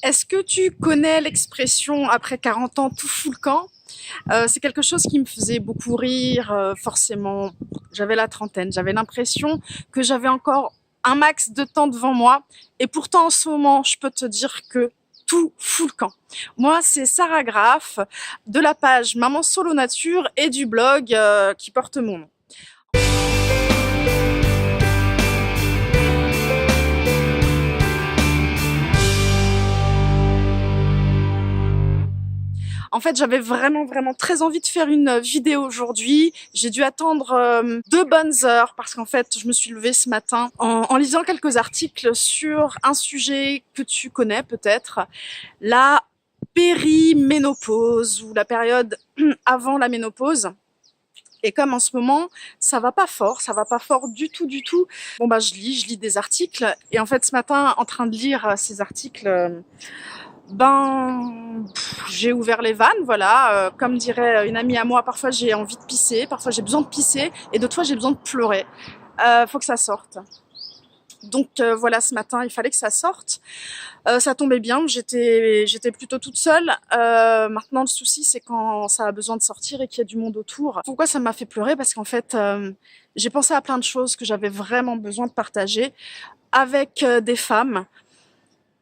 Est-ce que tu connais l'expression après 40 ans tout fout le camp? C'est quelque chose qui me faisait beaucoup rire, forcément. J'avais la trentaine, j'avais l'impression que j'avais encore un max de temps devant moi. Et pourtant, en ce moment, je peux te dire que tout fout le camp. Moi, c'est Sarah Graff, de la page Maman Solo Nature et du blog qui porte mon nom. En fait, j'avais vraiment très envie de faire une vidéo aujourd'hui. J'ai dû attendre 2 bonnes heures parce qu'en fait, je me suis levée ce matin en lisant quelques articles sur un sujet que tu connais peut-être, la périménopause ou la période avant la ménopause. Et comme en ce moment, ça va pas fort du tout. Bon bah je lis des articles et en fait ce matin, en train de lire ces articles, j'ai ouvert les vannes, voilà. Comme dirait une amie à moi, parfois j'ai envie de pisser, parfois j'ai besoin de pisser, et d'autres fois j'ai besoin de pleurer. Faut que ça sorte. Donc voilà, ce matin, il fallait que ça sorte. Ça tombait bien, j'étais plutôt toute seule. Maintenant, le souci, c'est quand ça a besoin de sortir et qu'il y a du monde autour. Pourquoi ça m'a fait pleurer? Parce qu'en fait, j'ai pensé à plein de choses que j'avais vraiment besoin de partager avec des femmes.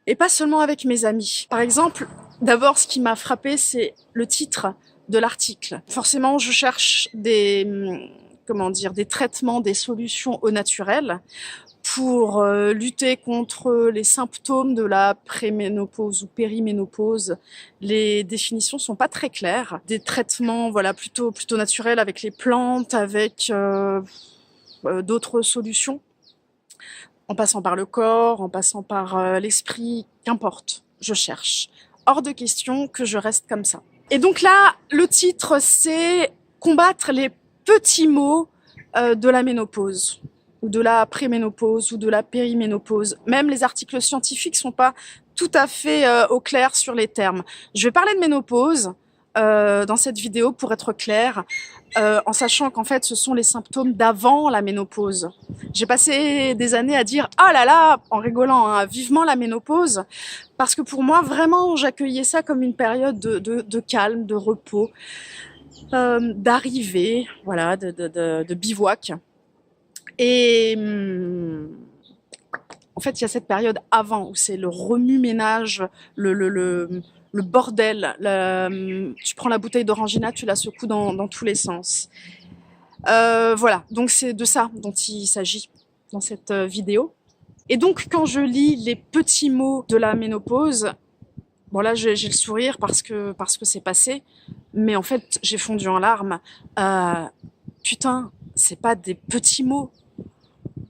Et pas seulement avec mes amis. Par exemple, d'abord, ce qui m'a frappé, c'est le titre de l'article. Forcément, je cherche des traitements, des solutions au naturel pour lutter contre les symptômes de la préménopause ou périménopause. Les définitions sont pas très claires. Des traitements, voilà, plutôt naturels avec les plantes, avec d'autres solutions. En passant par le corps, en passant par l'esprit, qu'importe, je cherche. Hors de question que je reste comme ça. Et donc là, le titre, c'est « Combattre les petits maux de la ménopause » ou de la préménopause ou de la périménopause. Même les articles scientifiques sont pas tout à fait au clair sur les termes. Je vais parler de ménopause dans cette vidéo pour être clair, en sachant qu'en fait ce sont les symptômes d'avant la ménopause. J'ai passé des années à dire « Ah là là !» en rigolant, hein, vivement la ménopause, parce que pour moi vraiment j'accueillais ça comme une période de calme, de repos, d'arrivée, voilà, de bivouac. Et en fait, il y a cette période avant où c'est le remue-ménage, le bordel. Tu prends la bouteille d'orangina, tu la secoues dans tous les sens. Voilà, donc c'est de ça dont il s'agit dans cette vidéo. Et donc, quand je lis les petits mots de la ménopause, bon là, j'ai le sourire parce que c'est passé, mais en fait, j'ai fondu en larmes. Putain, c'est pas des petits mots.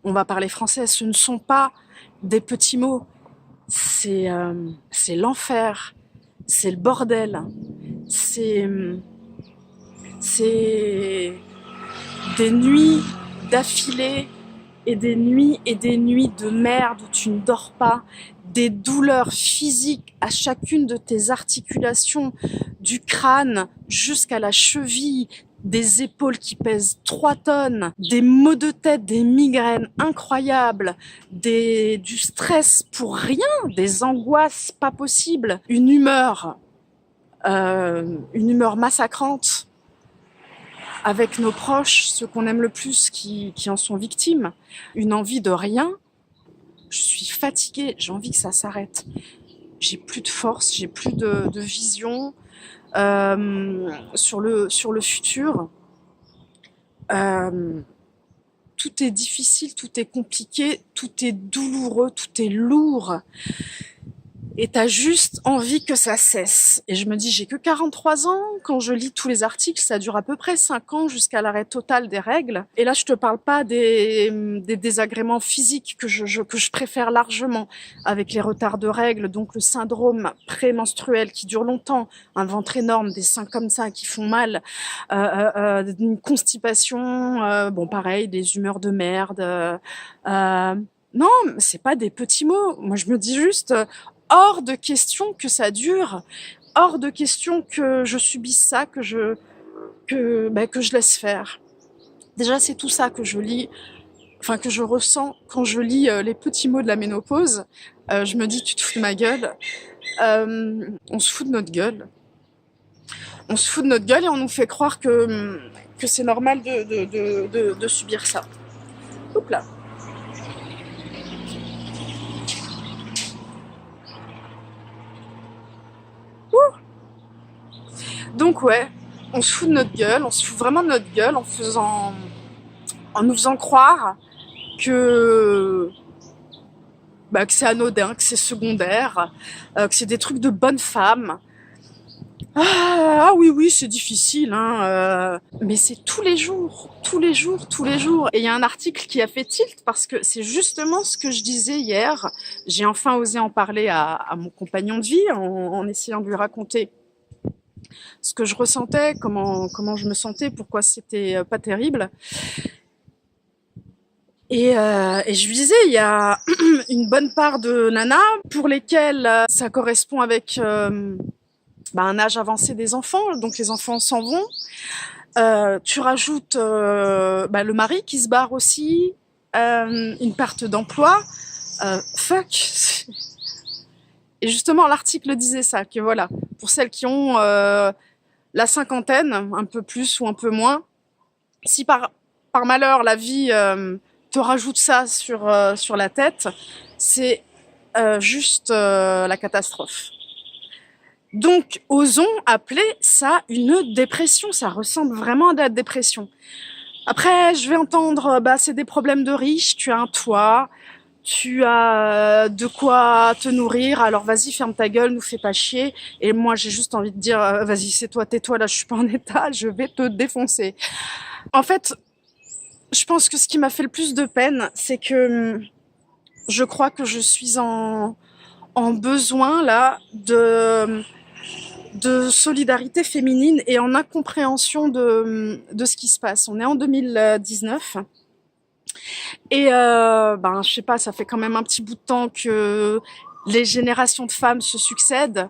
On va parler français, ce ne sont pas des petits mots. C'est l'enfer, c'est le bordel, c'est des nuits d'affilée et des nuits de merde où tu ne dors pas, des douleurs physiques à chacune de tes articulations, du crâne jusqu'à la cheville, des épaules qui pèsent 3 tonnes, des maux de tête, des migraines incroyables, du stress pour rien, des angoisses pas possibles, une humeur massacrante avec nos proches, ceux qu'on aime le plus qui en sont victimes, une envie de rien. Je suis fatiguée, j'ai envie que ça s'arrête. J'ai plus de force, j'ai plus de vision sur le futur. Tout est difficile, tout est compliqué, tout est douloureux, tout est lourd. Et t'as juste envie que ça cesse. Et je me dis, j'ai que 43 ans. Quand je lis tous les articles, ça dure à peu près 5 ans jusqu'à l'arrêt total des règles. Et là, je te parle pas des désagréments physiques que je préfère largement, avec les retards de règles, donc le syndrome prémenstruel qui dure longtemps, un ventre énorme, des seins comme ça qui font mal, une constipation, bon pareil, des humeurs de merde. Non, c'est pas des petits mots. Moi, je me dis juste, hors de question que ça dure, hors de question que je subisse ça, que je laisse faire. Déjà, c'est tout ça que je lis. enfin que je ressens quand je lis les petits mots de la ménopause. Je me dis, tu te fous de ma gueule. On se fout de notre gueule. On se fout de notre gueule et on nous fait croire que c'est normal de subir ça. Oups là. Ouh. Donc ouais, on se fout de notre gueule, on se fout vraiment de notre gueule en nous faisant croire que c'est anodin, que c'est secondaire, que c'est des trucs de bonne femme. Ah oui, c'est difficile, hein, mais c'est tous les jours. Et il y a un article qui a fait tilt parce que c'est justement ce que je disais hier. J'ai enfin osé en parler à mon compagnon de vie en essayant de lui raconter ce que je ressentais, comment je me sentais, pourquoi c'était pas terrible. Et je lui disais, il y a une bonne part de nanas pour lesquelles ça correspond avec un âge avancé des enfants, donc les enfants s'en vont. Tu rajoutes le mari qui se barre aussi, une perte d'emploi. Fuck. Et justement, l'article disait ça, que voilà, pour celles qui ont la cinquantaine, un peu plus ou un peu moins, si par malheur la vie te rajoute ça sur la tête, c'est juste la catastrophe. Donc, osons appeler ça une dépression. Ça ressemble vraiment à de la dépression. Après, je vais entendre, c'est des problèmes de riches, tu as un toit, tu as de quoi te nourrir, alors vas-y, ferme ta gueule, nous fais pas chier. Et moi, j'ai juste envie de dire, vas-y, c'est toi, tais-toi, là, je suis pas en état, je vais te défoncer. En fait, je pense que ce qui m'a fait le plus de peine, c'est que je crois que je suis en besoin, là, de solidarité féminine et en incompréhension de ce qui se passe. On est en 2019 et je sais pas, ça fait quand même un petit bout de temps que les générations de femmes se succèdent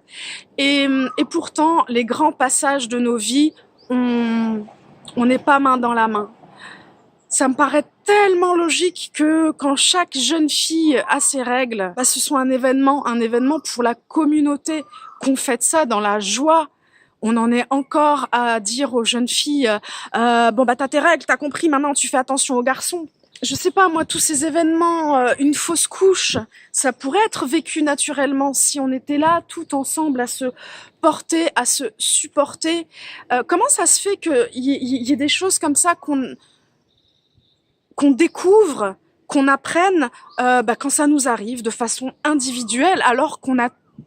et pourtant les grands passages de nos vies, on n'est pas main dans la main. Ça me paraît tellement logique que quand chaque jeune fille a ses règles, ce soit un événement pour la communauté, qu'on fête ça dans la joie. On en est encore à dire aux jeunes filles t'as tes règles, t'as compris, maintenant tu fais attention aux garçons. Je sais pas, moi, tous ces événements, une fausse couche, ça pourrait être vécu naturellement si on était là, tout ensemble, à se porter, à se supporter. Comment ça se fait qu'il y ait des choses comme ça qu'on découvre, qu'on apprenne quand ça nous arrive de façon individuelle, alors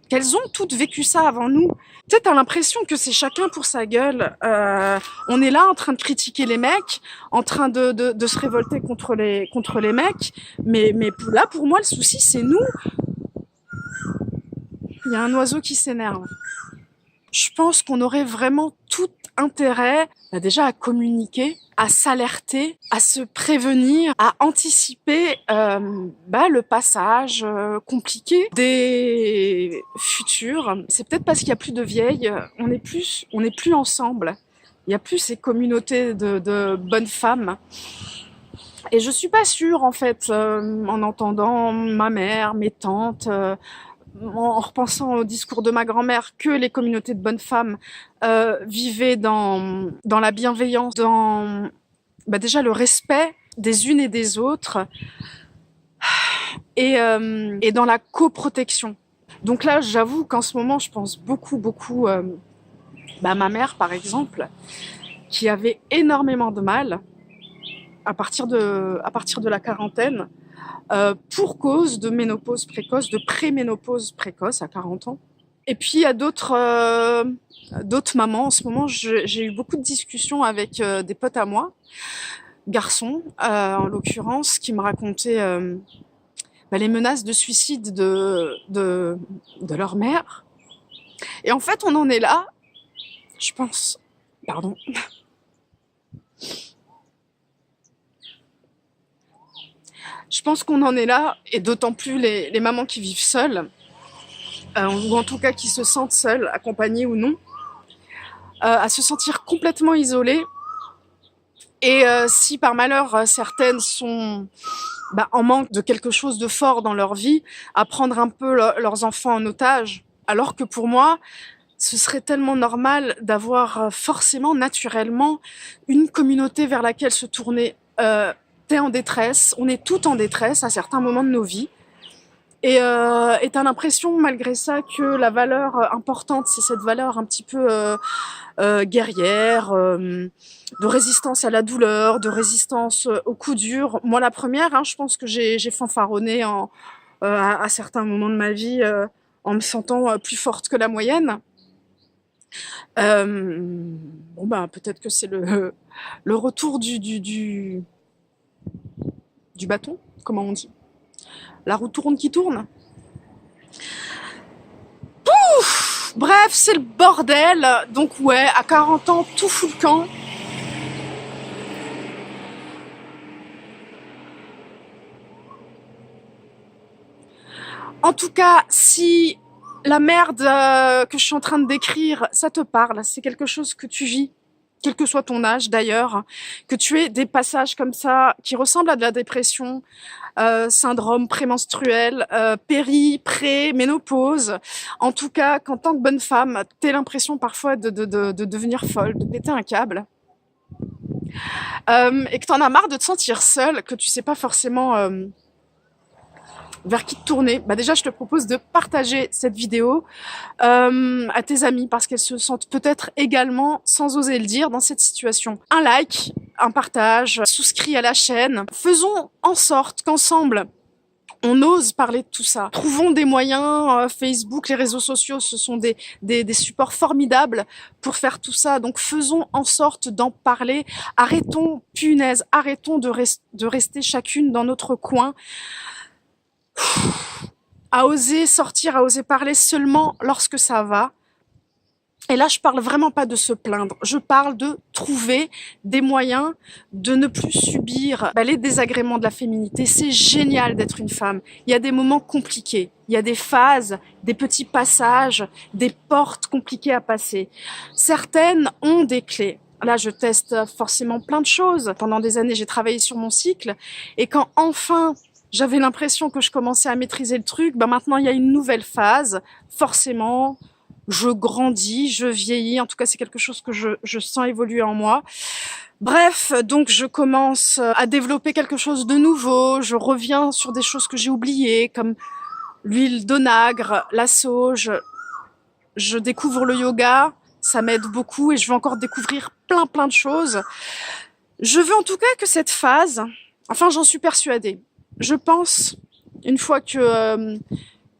qu'elles ont toutes vécu ça avant nous. Tu sais, t'as l'impression que c'est chacun pour sa gueule. On est là en train de critiquer les mecs, en train de se révolter contre les mecs, mais là, pour moi, le souci, c'est nous. Il y a un oiseau qui s'énerve. Je pense qu'on aurait vraiment tout intérêt déjà à communiquer, à s'alerter, à se prévenir, à anticiper le passage compliqué des futurs. C'est peut-être parce qu'il n'y a plus de vieilles, on n'est plus ensemble. Il n'y a plus ces communautés de bonnes femmes. Et je suis pas sûre, en fait, en entendant ma mère, mes tantes, en repensant au discours de ma grand-mère, que les communautés de bonnes femmes vivaient dans la bienveillance, dans déjà le respect des unes et des autres, et dans la coprotection. Donc là, j'avoue qu'en ce moment, je pense beaucoup à ma mère, par exemple, qui avait énormément de mal à partir de la quarantaine, pour cause de ménopause précoce, de préménopause précoce à 40 ans. Et puis il y a d'autres mamans. En ce moment, j'ai eu beaucoup de discussions avec des potes à moi, garçons en l'occurrence, qui me racontaient les menaces de suicide de leur mère. Et en fait, on en est là, je pense. Pardon. Je pense qu'on en est là, et d'autant plus les mamans qui vivent seules, ou en tout cas qui se sentent seules, accompagnées ou non, à se sentir complètement isolées Et si par malheur certaines sont en manque de quelque chose de fort dans leur vie, à prendre un peu leurs enfants en otage, alors que pour moi, ce serait tellement normal d'avoir forcément, naturellement, une communauté vers laquelle se tourner. T'es en détresse, on est toutes en détresse à certains moments de nos vies. Et t'as l'impression, malgré ça, que la valeur importante, c'est cette valeur un petit peu guerrière, de résistance à la douleur, de résistance aux coups durs. Moi, la première, hein, je pense que j'ai fanfaronné à certains moments de ma vie en me sentant plus forte que la moyenne. Peut-être que c'est le retour du bâton, comment on dit? La roue tourne qui tourne. Pouf! Bref, c'est le bordel. Donc ouais, à 40 ans, tout fout le camp. En tout cas, si la merde que je suis en train de décrire, ça te parle, c'est quelque chose que tu vis, quel que soit ton âge d'ailleurs, que tu aies des passages comme ça qui ressemblent à de la dépression, syndrome prémenstruel, pré-ménopause. En tout cas, qu'en tant que bonne femme, t'aies l'impression parfois de devenir folle, de péter un câble. Et que t'en as marre de te sentir seule, que tu sais pas forcément vers qui te tourner. Déjà, je te propose de partager cette vidéo à tes amis parce qu'elles se sentent peut-être également, sans oser le dire, dans cette situation. Un like, un partage, souscris à la chaîne. Faisons en sorte qu'ensemble, on ose parler de tout ça. Trouvons des moyens, Facebook, les réseaux sociaux, ce sont des supports formidables pour faire tout ça. Donc faisons en sorte d'en parler. Arrêtons, punaise, arrêtons de rester chacune dans notre coin. À oser sortir, à oser parler seulement lorsque ça va. Et là, je parle vraiment pas de se plaindre. Je parle de trouver des moyens de ne plus subir les désagréments de la féminité. C'est génial d'être une femme. Il y a des moments compliqués. Il y a des phases, des petits passages, des portes compliquées à passer. Certaines ont des clés. Là, je teste forcément plein de choses. Pendant des années, j'ai travaillé sur mon cycle. Et quand enfin j'avais l'impression que je commençais à maîtriser le truc, maintenant il y a une nouvelle phase. Forcément, je grandis, je vieillis. En tout cas, c'est quelque chose que je sens évoluer en moi. Bref, donc je commence à développer quelque chose de nouveau. Je reviens sur des choses que j'ai oubliées, comme l'huile d'onagre, la sauge. Je découvre le yoga, ça m'aide beaucoup et je veux encore découvrir plein de choses. Je veux en tout cas que cette phase, enfin j'en suis persuadée, je pense, une fois que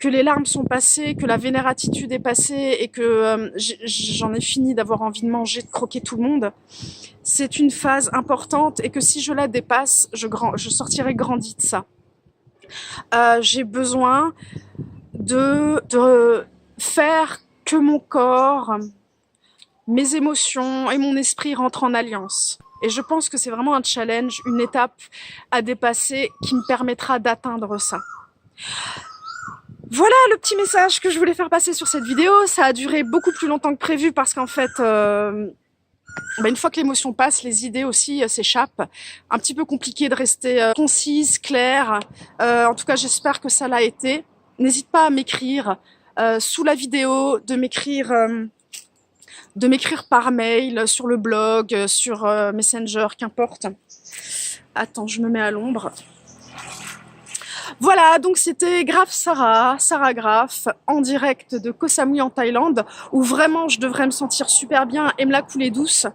les larmes sont passées, que la vénératitude est passée et que j'en ai fini d'avoir envie de manger, de croquer tout le monde, c'est une phase importante et que si je la dépasse, je sortirai grandie de ça. J'ai besoin de faire que mon corps, mes émotions et mon esprit rentrent en alliance. Et je pense que c'est vraiment un challenge, une étape à dépasser qui me permettra d'atteindre ça. Voilà le petit message que je voulais faire passer sur cette vidéo. Ça a duré beaucoup plus longtemps que prévu parce qu'en fait, une fois que l'émotion passe, les idées aussi s'échappent. Un petit peu compliqué de rester concise, claire. En tout cas, j'espère que ça l'a été. N'hésite pas à m'écrire sous la vidéo, de m'écrire par mail, sur le blog, sur Messenger, qu'importe. Attends, je me mets à l'ombre. Voilà, donc c'était Graf Sarah Graf, en direct de Koh Samui en Thaïlande, où vraiment je devrais me sentir super bien et me la couler douce.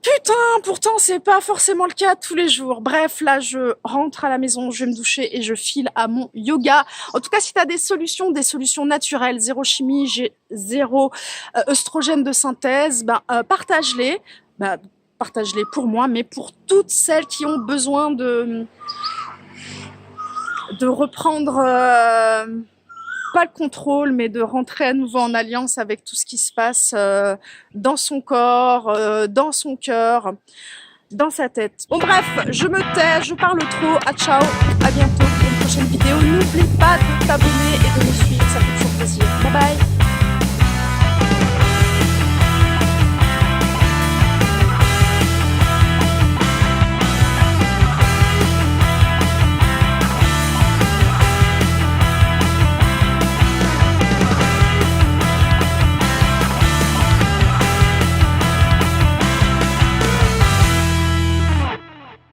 Putain, pourtant c'est pas forcément le cas tous les jours. Bref, là je rentre à la maison, je vais me doucher et je file à mon yoga. En tout cas, si tu as des solutions naturelles, zéro chimie, zéro œstrogène de synthèse, partage-les. Partage-les pour moi, mais pour toutes celles qui ont besoin de reprendre pas le contrôle, mais de rentrer à nouveau en alliance avec tout ce qui se passe dans son corps, dans son cœur, dans sa tête. Bon bref, je me tais, je parle trop. Ciao, à bientôt pour une prochaine vidéo. N'oublie pas de t'abonner et de me suivre, ça fait toujours plaisir. Bye bye.